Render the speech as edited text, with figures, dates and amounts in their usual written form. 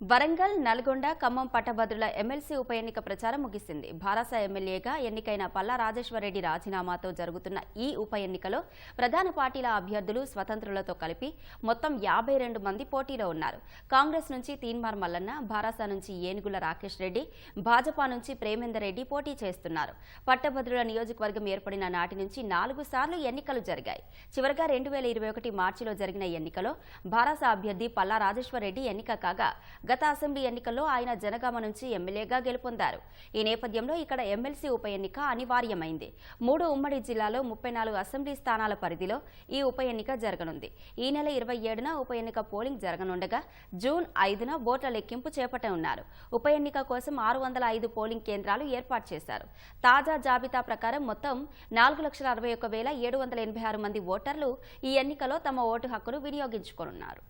వరంగల్, నల్గొండ, ఖమ్మం పట్టభద్రుల ఎమ్మెల్సీ ఉప ఎన్నిక ప్రచారం ముగిసింది. భారస ఎమ్మెల్యేగా ఎన్నికైన పల్లా రాజేశ్వరరెడ్డి రాజీనామాతో జరుగుతున్న ఈ ఉప ఎన్నికలో ప్రధాన పార్టీల అభ్యర్థులు స్వతంత్రులతో కలిపి మొత్తం 52 మంది పోటీలో ఉన్నారు. కాంగ్రెస్ నుంచి తీన్మార్ మల్లన్న, భారస నుంచి ఏనుగుల రాకేష్ రెడ్డి, భాజపా నుంచి ప్రేమేందర్ రెడ్డి పోటీ చేస్తున్నారు. పట్టభద్రుల నియోజకవర్గం ఏర్పడిన నాటి నుంచి 4 సార్లు ఎన్నికలు జరిగాయి. చివరగా 2021 మార్చిలో జరిగిన ఎన్నికలో భారస అభ్యర్థి పల్లా రాజేశ్వరరెడ్డి ఎన్నిక కాగా గత అసెంబ్లీ ఎన్నికల్లో ఆయన జనగామ నుంచి ఎమ్మెల్యేగా గెలుపొందారు. ఈ నేపథ్యంలో ఇక్కడ ఎమ్మెల్సీ ఉప ఎన్నిక అనివార్యమైంది. 3 ఉమ్మడి జిల్లాలో 34 అసెంబ్లీ స్థానాల పరిధిలో ఈ ఉప ఎన్నిక జరగనుంది. ఈ నెల 27న ఉప ఎన్నిక పోలింగ్ జరగనుండగా జూన్ 5న ఓట్ల లెక్కింపు చేపట్టనున్నారు. ఉప ఎన్నిక కోసం 605 పోలింగ్ కేంద్రాలు ఏర్పాటు చేశారు. తాజా జాబితా ప్రకారం మొత్తం 4,61,786 మంది ఓటర్లు ఈ ఎన్నికలో తమ ఓటు హక్కును వినియోగించుకోనున్నారు.